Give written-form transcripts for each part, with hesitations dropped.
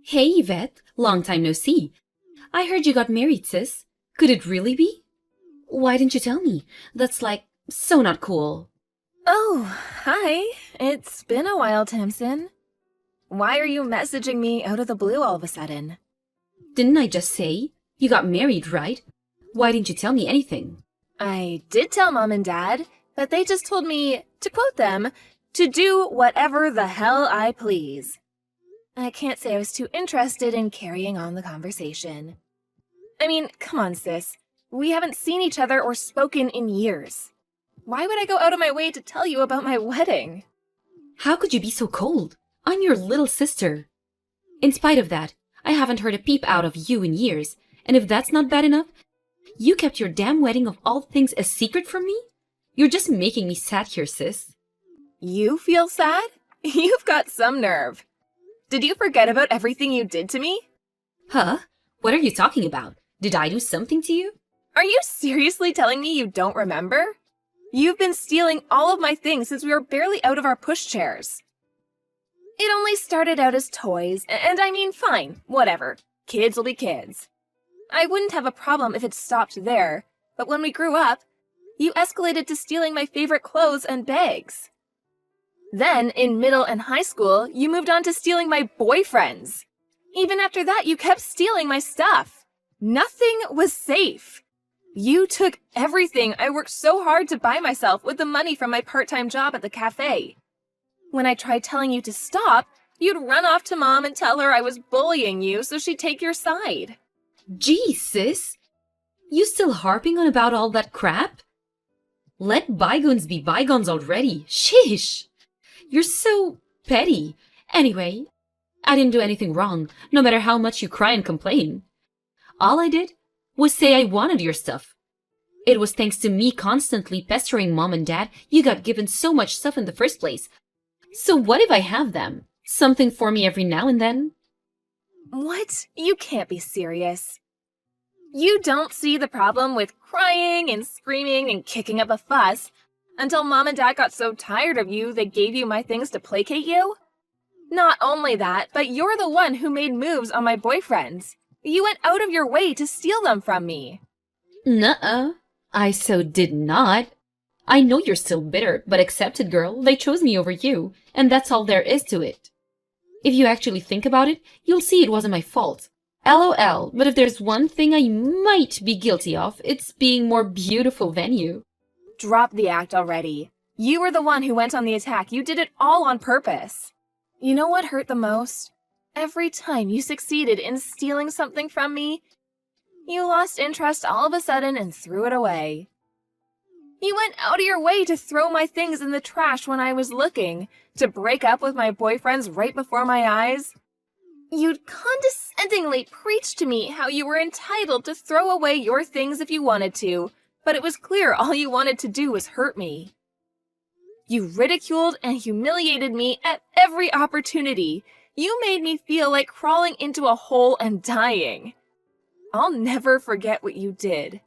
Hey, Yvette, long time no see. I heard you got married, sis. Could it really be? Why didn't you tell me? That's so not cool. Oh, hi. It's been a while, Tamsin. Why are you messaging me out of the blue all of a sudden? Didn't I just say? You got married, right? Why didn't you tell me anything? I did tell Mom and Dad, but they just told me, to quote them, to do whatever the hell I please. I can't say I was too interested in carrying on the conversation. I mean, come on, sis. We haven't seen each other or spoken in years. Why would I go out of my way to tell you about my wedding? How could you be so cold? I'm your little sister. In spite of that, I haven't heard a peep out of you in years, and if that's not bad enough, you kept your damn wedding of all things a secret from me? You're just making me sad here, sis. You feel sad? You've got some nerve. Did you forget about everything you did to me? Huh? What are you talking about? Did I do something to you? Are you seriously telling me you don't remember? You've been stealing all of my things since we were barely out of our pushchairs. It only started out as toys, and I mean, fine, whatever. Kids will be kids. I wouldn't have a problem if it stopped there, but when we grew up, you escalated to stealing my favorite clothes and bags. Then, in middle and high school, you moved on to stealing my boyfriends. Even after that, you kept stealing my stuff. Nothing was safe. You took everything I worked so hard to buy myself with the money from my part-time job at the cafe. When I tried telling you to stop, you'd run off to Mom and tell her I was bullying you so she'd take your side. Gee, sis. You still harping on about all that crap? Let bygones be bygones already. Sheesh. You're so petty. Anyway, I didn't do anything wrong, no matter how much you cry and complain. All I did was say I wanted your stuff. It was thanks to me constantly pestering Mom and Dad you got given so much stuff in the first place. So what if I have them? Something for me every now and then? What? You can't be serious. You don't see the problem with crying and screaming and kicking up a fuss until Mom and Dad got so tired of you they gave you my things to placate you? Not only that, but you're the one who made moves on my boyfriends. You went out of your way to steal them from me. Nuh-uh. I so did not. I know you're still bitter, but accept it, girl. They chose me over you, and that's all there is to it. If you actually think about it, you'll see it wasn't my fault. LOL, but if there's one thing I might be guilty of, it's being more beautiful than you. Drop the act already. You were the one who went on the attack. You did it all on purpose. You know what hurt the most? Every time you succeeded in stealing something from me, you lost interest all of a sudden and threw it away. You went out of your way to throw my things in the trash when I was looking, to break up with my boyfriends right before my eyes. You'd condescendingly preach to me how you were entitled to throw away your things if you wanted to, but it was clear all you wanted to do was hurt me. You ridiculed and humiliated me at every opportunity. You made me feel like crawling into a hole and dying. I'll never forget what you did.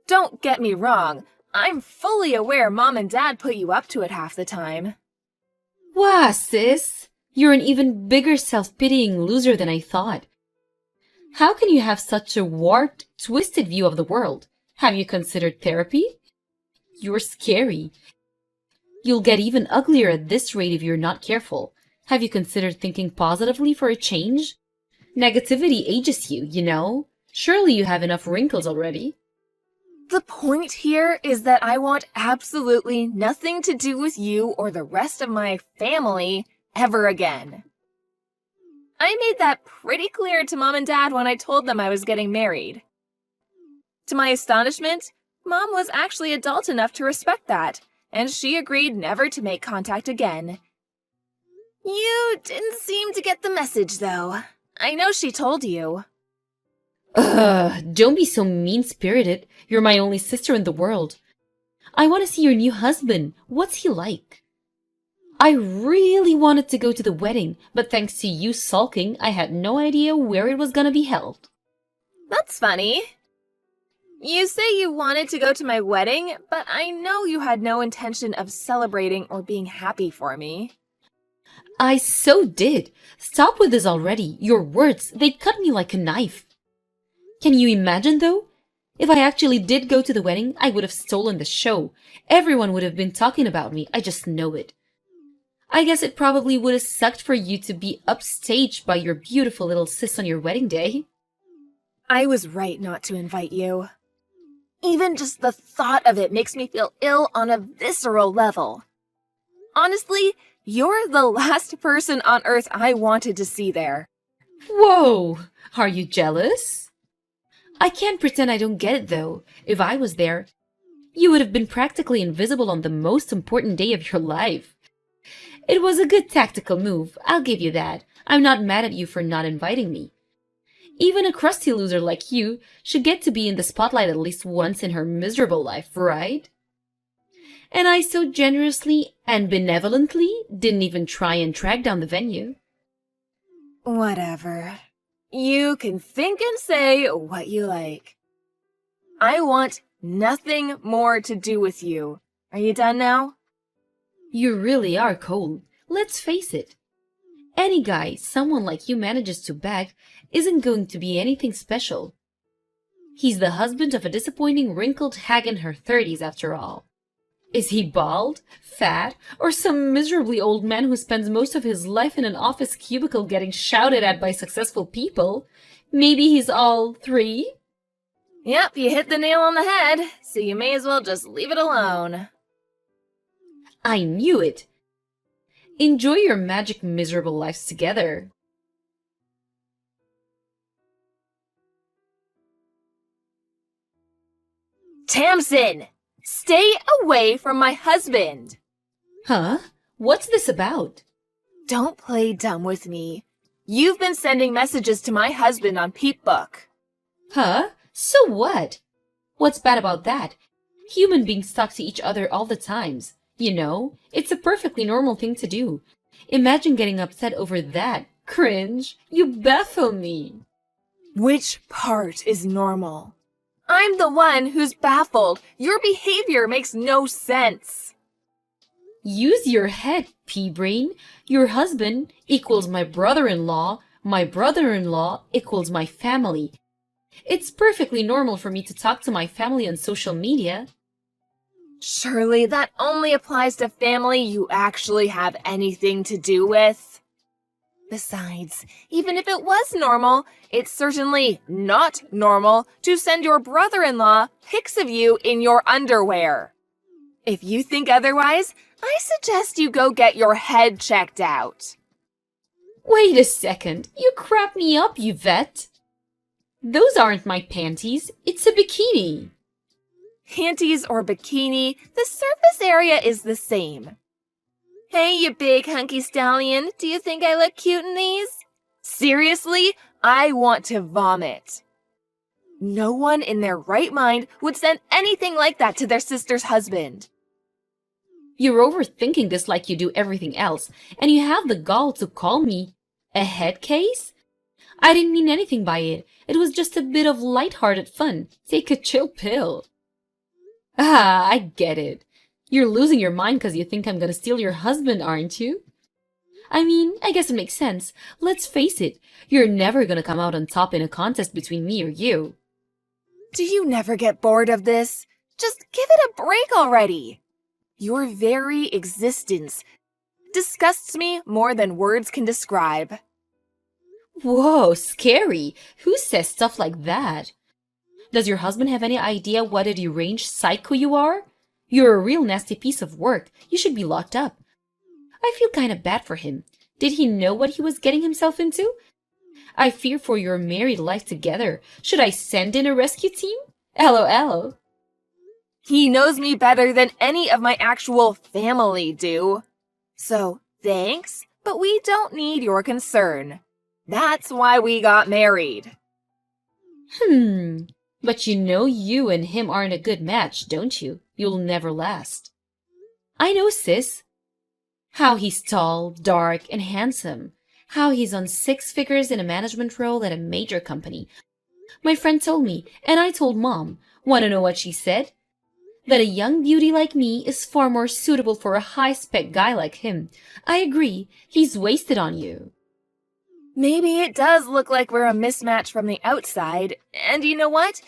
Don't get me wrong. I'm fully aware Mom and Dad put you up to it half the time. Wow, sis. You're an even bigger self-pitying loser than I thought. How can you have such a warped, twisted view of the world? Have you considered therapy? You're scary. You'll get even uglier at this rate if you're not careful. Have you considered thinking positively for a change? Negativity ages you, you know. Surely you have enough wrinkles already. The point here is that I want absolutely nothing to do with you or the rest of my family ever again. I made that pretty clear to Mom and Dad when I told them I was getting married. To my astonishment, Mom was actually adult enough to respect that, and she agreed never to make contact again. You didn't seem to get the message, though. I know she told you. Ugh, don't be so mean-spirited. You're my only sister in the world. I want to see your new husband. What's he like? I really wanted to go to the wedding, but thanks to you sulking, I had no idea where it was gonna be held. That's funny. You say you wanted to go to my wedding, but I know you had no intention of celebrating or being happy for me. I so did. Stop with this already. Your words, they cut me like a knife. Can you imagine, though? If I actually did go to the wedding, I would have stolen the show. Everyone would have been talking about me. I just know it. I guess it probably would have sucked for you to be upstaged by your beautiful little sis on your wedding day. I was right not to invite you. Even just the thought of it makes me feel ill on a visceral level. Honestly, you're the last person on Earth I wanted to see there. Whoa! Are you jealous? I can't pretend I don't get it, though. If I was there, you would have been practically invisible on the most important day of your life. It was a good tactical move, I'll give you that. I'm not mad at you for not inviting me. Even a crusty loser like you should get to be in the spotlight at least once in her miserable life, right? And I so generously and benevolently didn't even try and track down the venue. Whatever. You can think and say what you like. I want nothing more to do with you. Are you done now? You really are cold. Let's face it. Any guy someone like you manages to bag isn't going to be anything special. He's the husband of a disappointing wrinkled hag in her 30s after all. Is he bald, fat, or some miserably old man who spends most of his life in an office cubicle getting shouted at by successful people? Maybe he's all three? Yep, you hit the nail on the head, so you may as well just leave it alone. I knew it. Enjoy your magic miserable lives together. Tamsin! Stay away from my husband! Huh? What's this about? Don't play dumb with me. You've been sending messages to my husband on Peepbook. Huh? So what? What's bad about that? Human beings talk to each other all the times. You know, it's a perfectly normal thing to do. Imagine getting upset over that. Cringe. You baffle me. Which part is normal? I'm the one who's baffled. Your behavior makes no sense. Use your head, pea-brain. Your husband equals my brother-in-law. My brother-in-law equals my family. It's perfectly normal for me to talk to my family on social media. Surely that only applies to family you actually have anything to do with. Besides, even if it was normal, it's certainly not normal to send your brother-in-law pics of you in your underwear. If you think otherwise, I suggest you go get your head checked out. Wait a second. You crap me up, you vet. Those aren't my panties. It's a bikini. Panties or bikini, the surface area is the same. Hey, you big hunky stallion, do you think I look cute in these? Seriously, I want to vomit. No one in their right mind would send anything like that to their sister's husband. You're overthinking this like you do everything else, and you have the gall to call me a head case? I didn't mean anything by it. It was just a bit of light-hearted fun. Take a chill pill. Ah, I get it. You're losing your mind because you think I'm gonna steal your husband, aren't you? I mean, I guess it makes sense. Let's face it, you're never gonna come out on top in a contest between me or you. Do you never get bored of this? Just give it a break already. Your very existence disgusts me more than words can describe. Whoa, scary. Who says stuff like that? Does your husband have any idea what a deranged psycho you are? You're a real nasty piece of work. You should be locked up. I feel kind of bad for him. Did he know what he was getting himself into? I fear for your married life together. Should I send in a rescue team? LOL. He knows me better than any of my actual family do. So, thanks, but we don't need your concern. That's why we got married. But you know you and him aren't a good match, don't you? You'll never last. I know, sis. How he's tall, dark, and handsome. How he's on 6 figures in a management role at a major company. My friend told me, and I told Mom. Want to know what she said? that a young beauty like me is far more suitable for a high-spec guy like him. I agree, he's wasted on you. Maybe it does look like we're a mismatch from the outside, and you know what?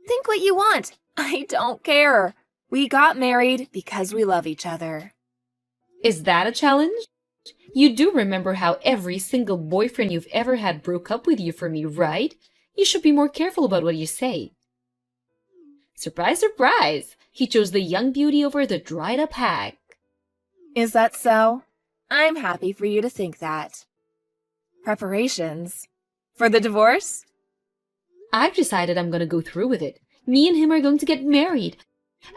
Think what you want. I don't care. We got married because we love each other. Is that a challenge? You do remember how every single boyfriend you've ever had broke up with you for me, right? You should be more careful about what you say. Surprise, surprise! He chose the young beauty over the dried-up hag. Is that so? I'm happy for you to think that. Preparations? For the divorce? I've decided I'm gonna go through with it. Me and him are going to get married.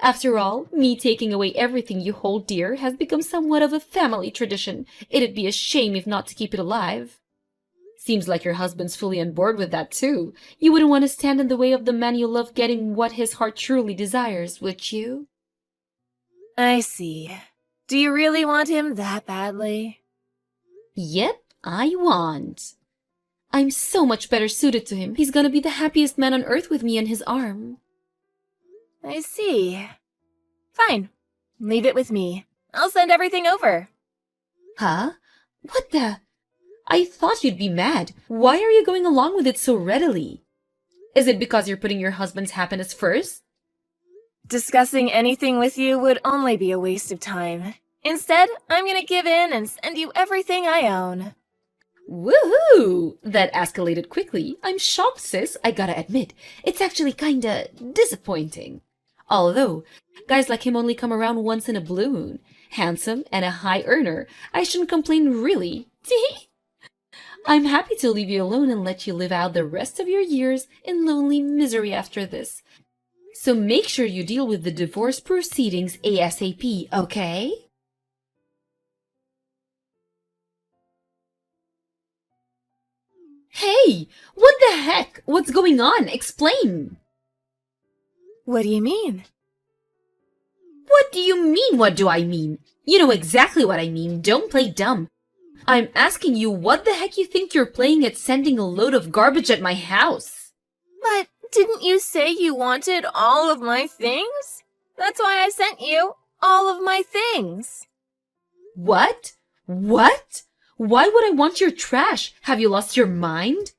After all, me taking away everything you hold dear has become somewhat of a family tradition. It'd be a shame if not to keep it alive. Seems like your husband's fully on board with that too. You wouldn't want to stand in the way of the man you love getting what his heart truly desires, would you? I see. Do you really want him that badly? Yep, I want. I'm so much better suited to him. He's gonna be the happiest man on earth with me in his arm. I see. Fine. Leave it with me. I'll send everything over. Huh? What the? I thought you'd be mad. Why are you going along with it so readily? Is it because you're putting your husband's happiness first? Discussing anything with you would only be a waste of time. Instead, I'm gonna give in and send you everything I own. Woohoo! That escalated quickly. I'm shocked, sis, I gotta admit. It's actually kinda disappointing. Although, guys like him only come around once in a blue moon. Handsome and a high earner. I shouldn't complain, really. I'm happy to leave you alone and let you live out the rest of your years in lonely misery after this. So make sure you deal with the divorce proceedings ASAP, okay? Hey! What the heck? What's going on? Explain! What do you mean? What do you mean, what do I mean? You know exactly what I mean, don't play dumb. I'm asking you what the heck you think you're playing at sending a load of garbage at my house? But didn't you say you wanted all of my things? That's why I sent you all of my things. What? What? Why would I want your trash? Have you lost your mind?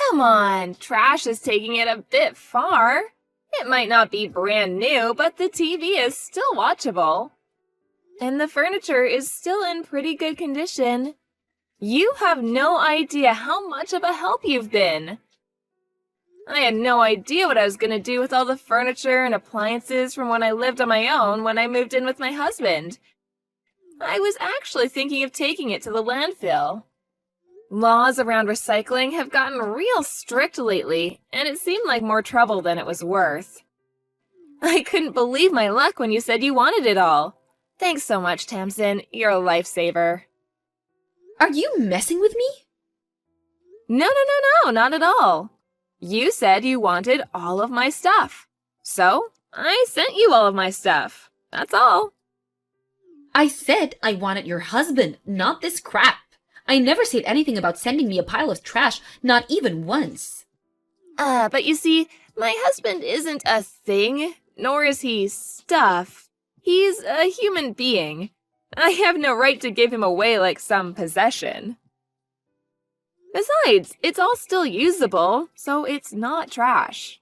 Come on, trash is taking it a bit far. It might not be brand new, but the TV is still watchable. And the furniture is still in pretty good condition. You have no idea how much of a help you've been. I had no idea what I was going to do with all the furniture and appliances from when I lived on my own when I moved in with my husband. I was actually thinking of taking it to the landfill. Laws around recycling have gotten real strict lately, and it seemed like more trouble than it was worth. I couldn't believe my luck when you said you wanted it all. Thanks so much, Tamsin. You're a lifesaver. Are you messing with me? No, not at all. You said you wanted all of my stuff. So, I sent you all of my stuff. That's all. I said I wanted your husband, not this crap. I never said anything about sending me a pile of trash, not even once. But you see, my husband isn't a thing, nor is he stuff. He's a human being. I have no right to give him away like some possession. Besides, it's all still usable, so it's not trash.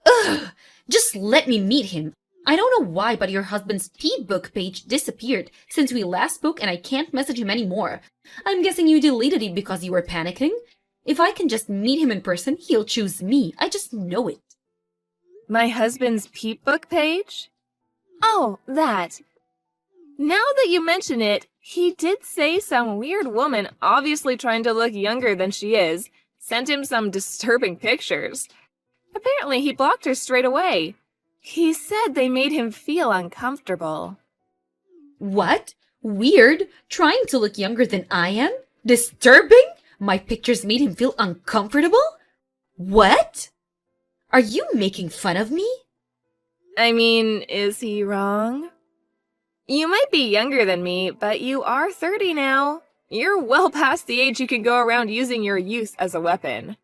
Ugh! Just let me meet him. I don't know why, but your husband's P-book page disappeared since we last spoke and I can't message him anymore. I'm guessing you deleted it because you were panicking? If I can just meet him in person, he'll choose me. I just know it. My husband's Peep-book page? Oh, that. Now that you mention it, he did say some weird woman, obviously trying to look younger than she is, sent him some disturbing pictures. Apparently he blocked her straight away. He said they made him feel uncomfortable. What? Weird? Trying to look younger than I am? Disturbing? My pictures made him feel uncomfortable? What? Are you making fun of me? I mean, is he wrong? You might be younger than me, but you are 30 now. You're well past the age you can go around using your youth as a weapon.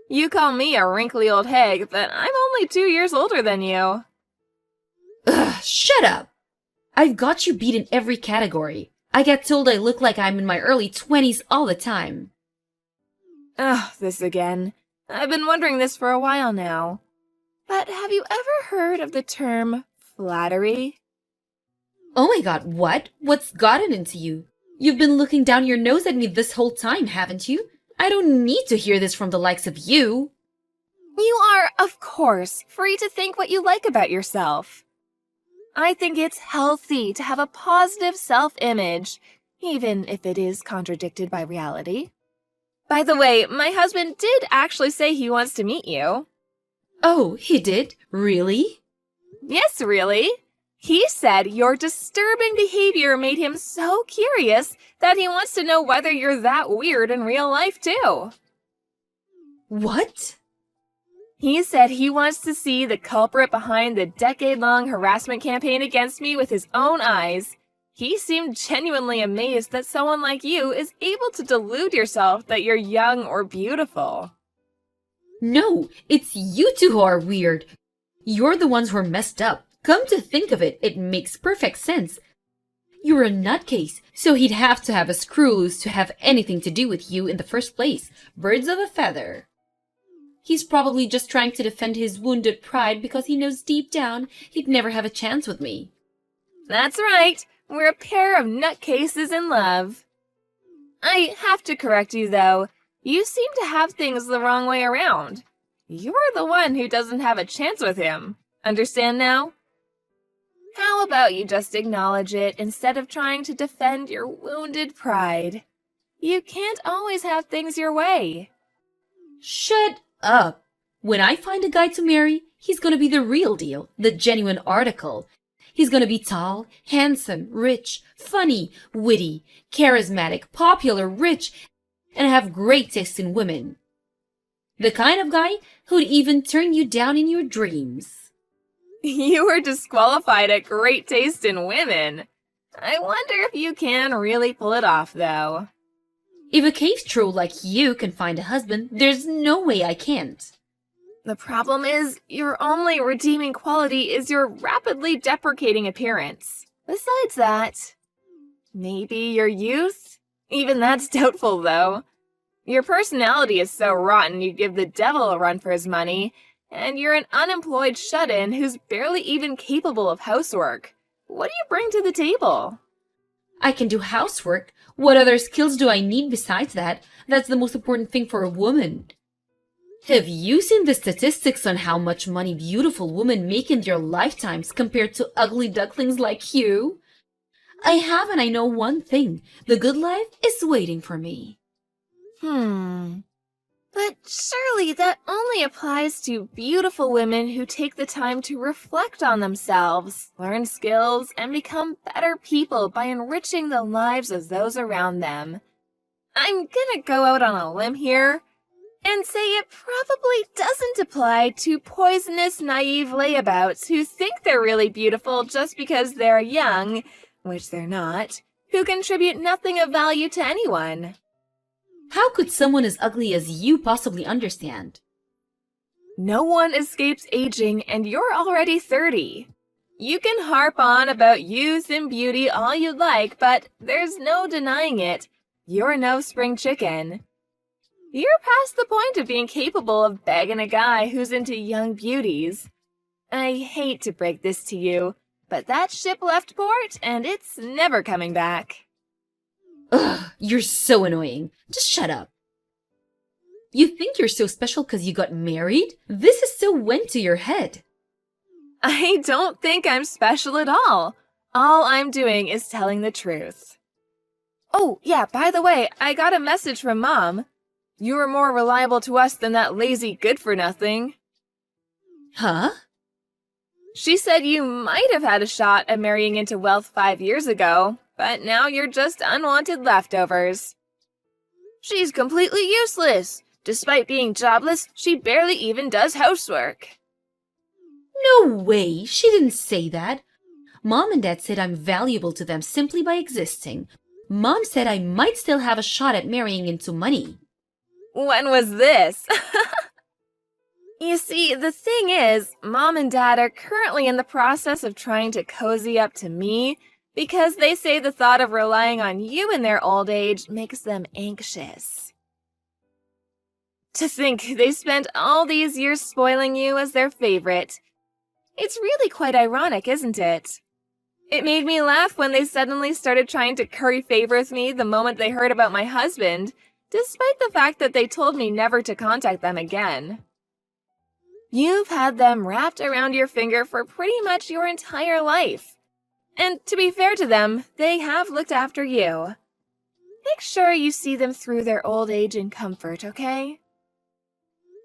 You call me a wrinkly old hag, but I'm only 2 years older than you. Ugh, shut up! I've got you beat in every category. I get told I look like I'm in my early 20s all the time. Ugh, this again. I've been wondering this for a while now. But have you ever heard of the term flattery? Oh my god, what? What's gotten into you? You've been looking down your nose at me this whole time, haven't you? I don't need to hear this from the likes of you. You are, of course, free to think what you like about yourself. I think it's healthy to have a positive self-image, even if it is contradicted by reality. By the way, my husband did actually say he wants to meet you. Oh, he did? Really? Yes, really. He said your disturbing behavior made him so curious that he wants to know whether you're that weird in real life, too. What? He said he wants to see the culprit behind the decade-long harassment campaign against me with his own eyes. He seemed genuinely amazed that someone like you is able to delude yourself that you're young or beautiful. No, it's you two who are weird. You're the ones who are messed up. Come to think of it, it makes perfect sense. You're a nutcase, so he'd have to have a screw loose to have anything to do with you in the first place. Birds of a feather. He's probably just trying to defend his wounded pride because he knows deep down he'd never have a chance with me. That's right. We're a pair of nutcases in love. I have to correct you, though. You seem to have things the wrong way around. You're the one who doesn't have a chance with him. Understand now? How about you just acknowledge it instead of trying to defend your wounded pride? You can't always have things your way. Shut up. When I find a guy to marry, he's gonna be the real deal, the genuine article. He's gonna be tall, handsome, rich, funny, witty, charismatic, popular, rich, and have great taste in women. The kind of guy who'd even turn you down in your dreams. You were disqualified at great taste in women. I wonder if you can really pull it off, though. If a cave troll like you can find a husband, there's no way I can't. The problem is, your only redeeming quality is your rapidly deprecating appearance. Besides that, maybe your youth? Even that's doubtful, though. Your personality is so rotten you'd give the devil a run for his money, and you're an unemployed shut-in who's barely even capable of housework. What do you bring to the table? I can do housework. What other skills do I need besides that? That's the most important thing for a woman. Have you seen the statistics on how much money beautiful women make in their lifetimes compared to ugly ducklings like you? I have, and I know one thing. The good life is waiting for me. But surely that only applies to beautiful women who take the time to reflect on themselves, learn skills, and become better people by enriching the lives of those around them. I'm gonna go out on a limb here and say it probably doesn't apply to poisonous, naive layabouts who think they're really beautiful just because they're young, which they're not, who contribute nothing of value to anyone. How could someone as ugly as you possibly understand? No one escapes aging, and you're already 30. You can harp on about youth and beauty all you'd like, but there's no denying it. You're no spring chicken. You're past the point of being capable of begging a guy who's into young beauties. I hate to break this to you, but that ship left port, and it's never coming back. Ugh, you're so annoying. Just shut up. You think you're so special because you got married? This is so went to your head. I don't think I'm special at all. All I'm doing is telling the truth. Oh, yeah, by the way, I got a message from Mom. You were more reliable to us than that lazy good-for-nothing. Huh? She said you might have had a shot at marrying into wealth 5 years ago, but now you're just unwanted leftovers. She's completely useless. Despite being jobless, she barely even does housework. No way, she didn't say that. Mom and Dad said I'm valuable to them simply by existing. Mom said I might still have a shot at marrying into money. When was this? You see, the thing is, Mom and Dad are currently in the process of trying to cozy up to me because they say the thought of relying on you in their old age makes them anxious. To think they spent all these years spoiling you as their favorite. It's really quite ironic, isn't it? It made me laugh when they suddenly started trying to curry favor with me the moment they heard about my husband, despite the fact that they told me never to contact them again. You've had them wrapped around your finger for pretty much your entire life. And to be fair to them, they have looked after you. Make sure you see them through their old age in comfort, okay?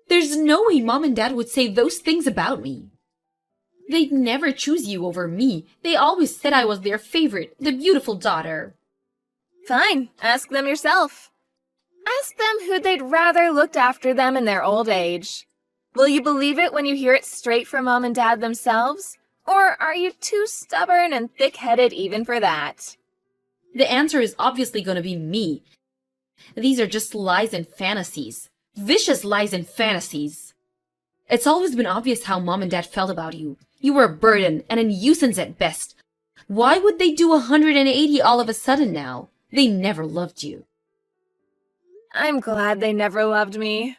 There's no way Mom and Dad would say those things about me. They'd never choose you over me. They always said I was their favorite, the beautiful daughter. Fine, ask them yourself. Ask them who they'd rather looked after them in their old age. Will you believe it when you hear it straight from Mom and Dad themselves? Or are you too stubborn and thick-headed even for that? The answer is obviously going to be me. These are just lies and fantasies. Vicious lies and fantasies. It's always been obvious how Mom and Dad felt about you. You were a burden and a nuisance at best. Why would they do 180 all of a sudden now? They never loved you. I'm glad they never loved me.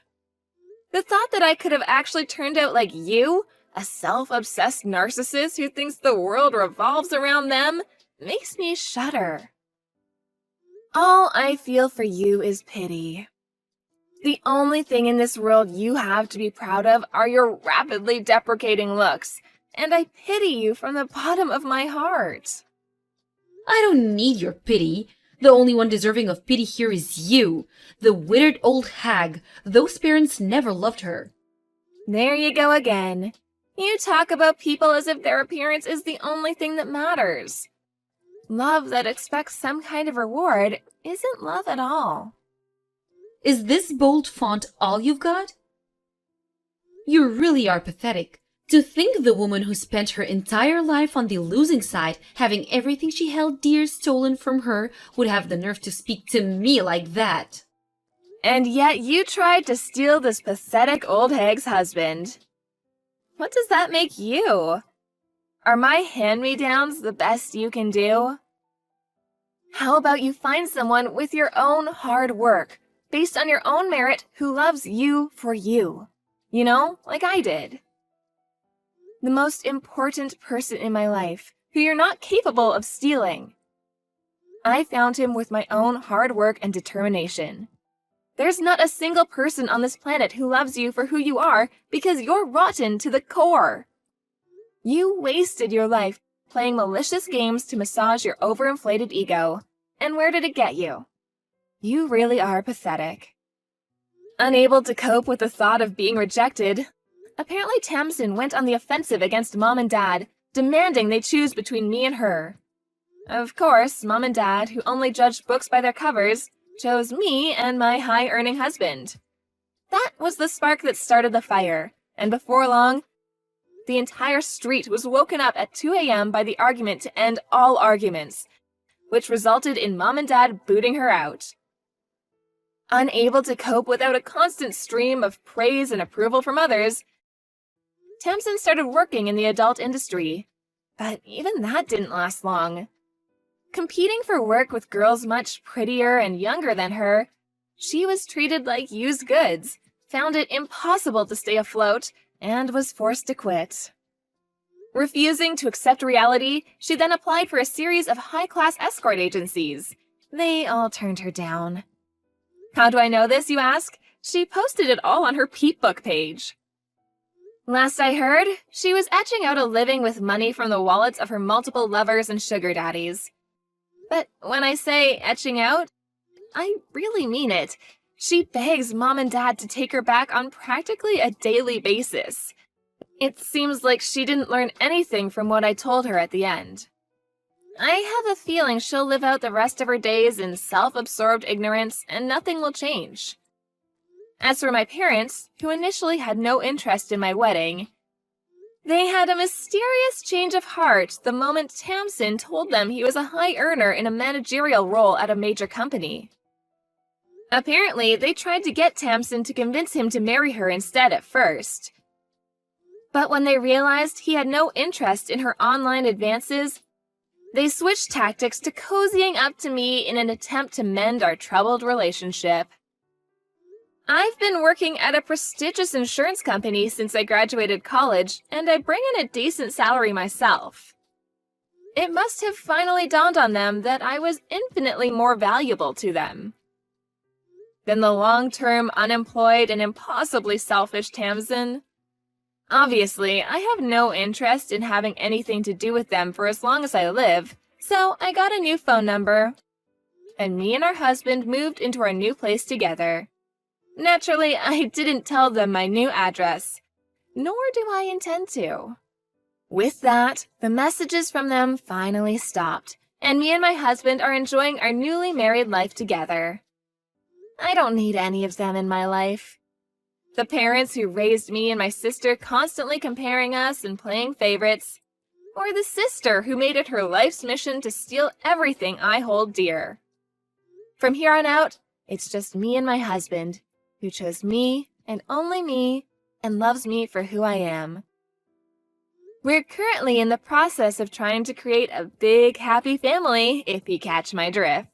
The thought that I could have actually turned out like you, a self-obsessed narcissist who thinks the world revolves around them, makes me shudder. All I feel for you is pity. The only thing in this world you have to be proud of are your rapidly deprecating looks, and I pity you from the bottom of my heart. I don't need your pity. The only one deserving of pity here is you, the withered old hag. Those parents never loved her. There you go again. You talk about people as if their appearance is the only thing that matters. Love that expects some kind of reward isn't love at all. Is this bold font all you've got? You really are pathetic. To think the woman who spent her entire life on the losing side, having everything she held dear stolen from her, would have the nerve to speak to me like that. And yet you tried to steal this pathetic old hag's husband. What does that make you? Are my hand-me-downs the best you can do? How about you find someone with your own hard work, based on your own merit, who loves you for you? You know, like I did. The most important person in my life, who you're not capable of stealing. I found him with my own hard work and determination. There's not a single person on this planet who loves you for who you are because you're rotten to the core. You wasted your life playing malicious games to massage your overinflated ego. And where did it get you? You really are pathetic. Unable to cope with the thought of being rejected, apparently Tamsin went on the offensive against Mom and Dad, demanding they choose between me and her. Of course, Mom and Dad, who only judged books by their covers, chose me and my high-earning husband. That was the spark that started the fire, and before long, the entire street was woken up at 2 a.m. by the argument to end all arguments, which resulted in Mom and Dad booting her out. Unable to cope without a constant stream of praise and approval from others, Tamsin started working in the adult industry, but even that didn't last long. Competing for work with girls much prettier and younger than her, she was treated like used goods, found it impossible to stay afloat, and was forced to quit. Refusing to accept reality, she then applied for a series of high-class escort agencies. They all turned her down. How do I know this, you ask? She posted it all on her Peep Book page. Last I heard, she was etching out a living with money from the wallets of her multiple lovers and sugar daddies. But when I say etching out, I really mean it. She begs Mom and Dad to take her back on practically a daily basis. It seems like she didn't learn anything from what I told her at the end. I have a feeling she'll live out the rest of her days in self-absorbed ignorance and nothing will change. As for my parents, who initially had no interest in my wedding, they had a mysterious change of heart the moment Tamsin told them he was a high earner in a managerial role at a major company. Apparently, they tried to get Tamsin to convince him to marry her instead at first, But when they realized he had no interest in her online advances, they switched tactics to cozying up to me in an attempt to mend our troubled relationship. I've been working at a prestigious insurance company since I graduated college, and I bring in a decent salary myself. It must have finally dawned on them that I was infinitely more valuable to them than the long-term unemployed and impossibly selfish Tamsin. Obviously, I have no interest in having anything to do with them for as long as I live, so I got a new phone number, and me and our husband moved into our new place together. Naturally, I didn't tell them my new address, nor do I intend to. With that, the messages from them finally stopped, and me and my husband are enjoying our newly married life together. I don't need any of them in my life. The parents who raised me and my sister constantly comparing us and playing favorites, or the sister who made it her life's mission to steal everything I hold dear. From here on out, it's just me and my husband, who chose me and only me and loves me for who I am. We're currently in the process of trying to create a big, happy family, if you catch my drift.